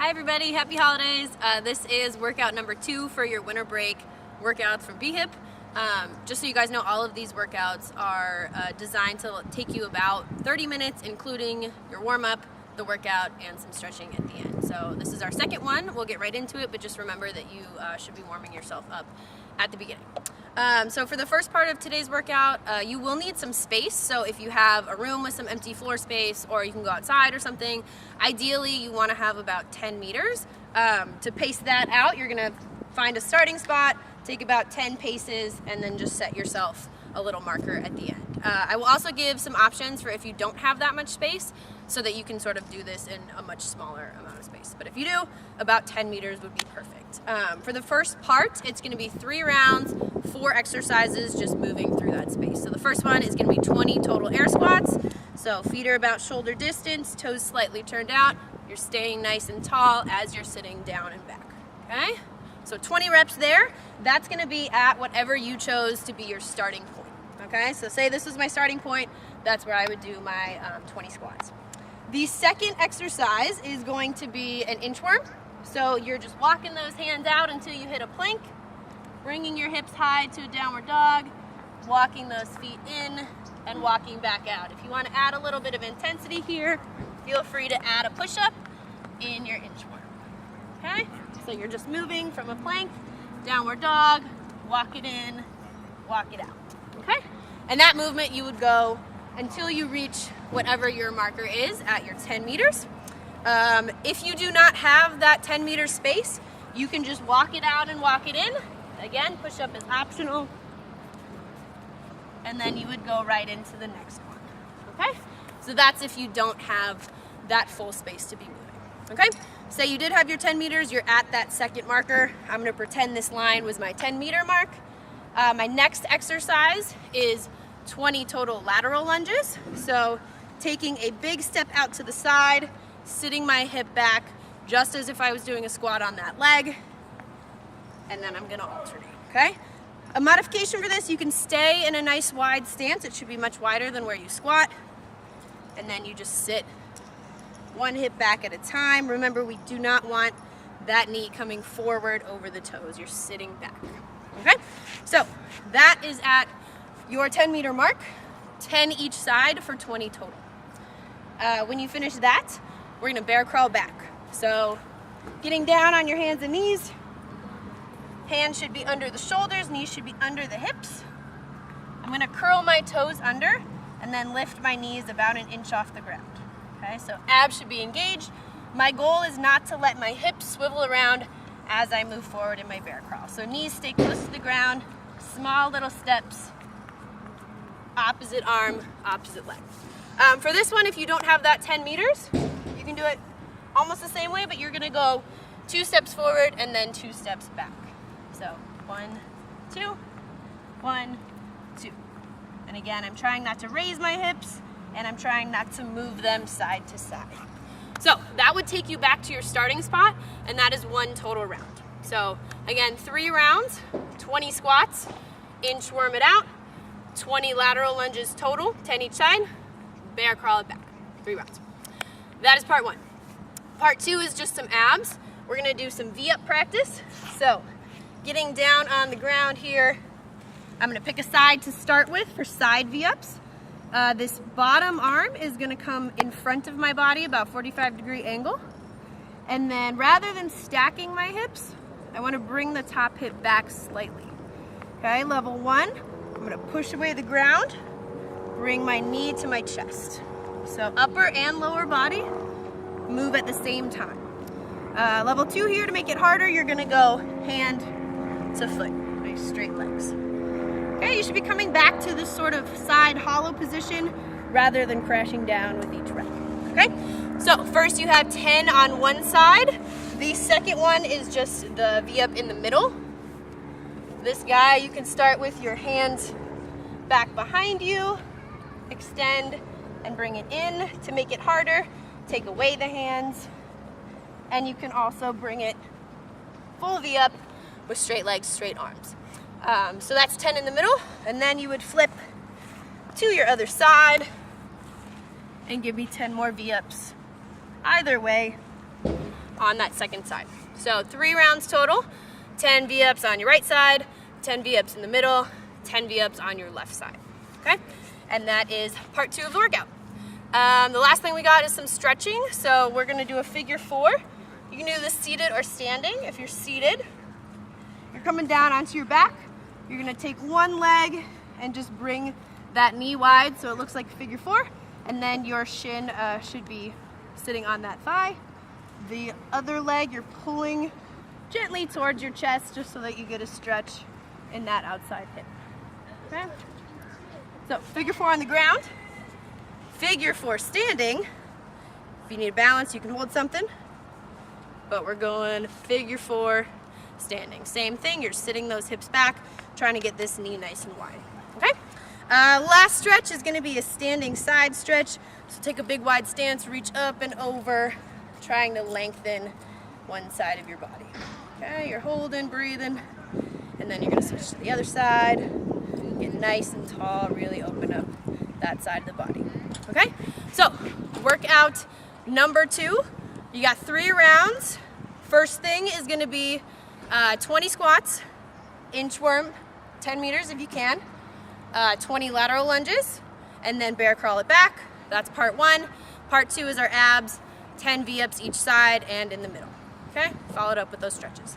Hi everybody, happy holidays. This is workout number 2 for your winter break workouts from BHIP. Just so you guys know, all of these workouts are designed to take you about 30 minutes, including your warm-up, the workout, and some stretching at the end. So this is our second one. We'll get right into it, but just remember that you should be warming yourself up at the beginning. So for the first part of today's workout, you will need some space. So if you have a room with some empty floor space, or you can go outside or something, ideally you want to have about 10 meters. To pace that out, you're going to find a starting spot, take about 10 paces, and then just set yourself a little marker at the end. I will also give some options for if you don't have that much space, so that you can sort of do this in a much smaller amount of space. But if you do, about 10 meters would be perfect. For the first part, it's going to be 3 rounds, 4 exercises, just moving through that space. So the first one is going to be 20 total air squats. So feet are about shoulder distance, toes slightly turned out. You're staying nice and tall as you're sitting down and back. Okay? So 20 reps there. That's going to be at whatever you chose to be your starting point. Okay? So say this was my starting point. That's where I would do my 20 squats. The second exercise is going to be an inchworm. So you're just walking those hands out until you hit a plank, bringing your hips high to a downward dog, walking those feet in, and walking back out. If you want to add a little bit of intensity here, feel free to add a push-up in your inchworm. Okay? So you're just moving from a plank, downward dog, walk it in, walk it out. Okay? And that movement you would go until you reach whatever your marker is at your 10 meters. If you do not have that 10 meter space, you can just walk it out and walk it in. Again, push up is optional. And then you would go right into the next one. Okay? So that's if you don't have that full space to be moving. Okay? Say you did have your 10 meters, you're at that second marker. I'm going to pretend this line was my 10 meter mark. My next exercise is 20 total lateral lunges. So taking a big step out to the side, sitting my hip back just as if I was doing a squat on that leg, and then I'm gonna alternate, okay? A modification for this, you can stay in a nice wide stance. It should be much wider than where you squat, and then you just sit one hip back at a time. Remember, we do not want that knee coming forward over the toes. You're sitting back, okay? So that is at your 10 meter mark, 10 each side for 20 total. When you finish that, we're gonna bear crawl back. So getting down on your hands and knees, hands should be under the shoulders, knees should be under the hips. I'm gonna curl my toes under and then lift my knees about an inch off the ground. Okay, so abs should be engaged. My goal is not to let my hips swivel around as I move forward in my bear crawl. So knees stay close to the ground, small little steps, opposite arm, opposite leg. For this one, if you don't have that 10 meters, you can do it almost the same way, but you're gonna go 2 steps forward and then 2 steps back. So 1, 2, 1, 2. And again, I'm trying not to raise my hips, and I'm trying not to move them side to side. So that would take you back to your starting spot, and that is 1 total round. So again, 3 rounds, 20 squats, inchworm it out, 20 lateral lunges total, 10 each side, bear crawl it back, 3 rounds. That is part 1. Part 2 is just some abs. We're gonna do some V-up practice. So getting down on the ground here, I'm gonna pick a side to start with for side V-ups. This bottom arm is gonna come in front of my body, about 45-degree angle. And then rather than stacking my hips, I wanna bring the top hip back slightly. Okay, level 1, I'm gonna push away the ground, bring my knee to my chest. So upper and lower body move at the same time. Level 2 here, to make it harder, you're gonna go hand to foot, nice straight legs. Okay, you should be coming back to this sort of side hollow position rather than crashing down with each rep. Okay, so first you have 10 on one side. The second one is just the V-up in the middle. This guy, you can start with your hands back behind you, extend and bring it in. To make it harder, take away the hands, and you can also bring it full V-up with straight legs, straight arms. So that's 10 in the middle, and then you would flip to your other side and give me 10 more V-ups either way on that second side. So 3 rounds total, 10 V-ups on your right side, 10 V-ups in the middle, 10 V-ups on your left side, okay? And that is part 2 of the workout. The last thing we got is some stretching. So we're gonna do a figure 4. You can do this seated or standing. If you're seated, you're coming down onto your back. You're gonna take one leg and just bring that knee wide so it looks like a figure 4. And then your shin should be sitting on that thigh. The other leg, you're pulling gently towards your chest just so that you get a stretch in that outside hip, okay? So figure 4 on the ground, figure 4 standing. If you need balance, you can hold something, but we're going figure 4 standing. Same thing, you're sitting those hips back, trying to get this knee nice and wide, okay? Last stretch is gonna be a standing side stretch. So take a big wide stance, reach up and over, trying to lengthen one side of your body. Okay, you're holding, breathing, and then you're gonna switch to the other side. Get nice and tall, really open up that side of the body. Okay, so workout number 2, you got 3 rounds. First thing is gonna be 20 squats, inchworm, 10 meters if you can, 20 lateral lunges, and then bear crawl it back. That's part 1. Part 2 is our abs, 10 V-ups each side and in the middle. Okay, followed up with those stretches.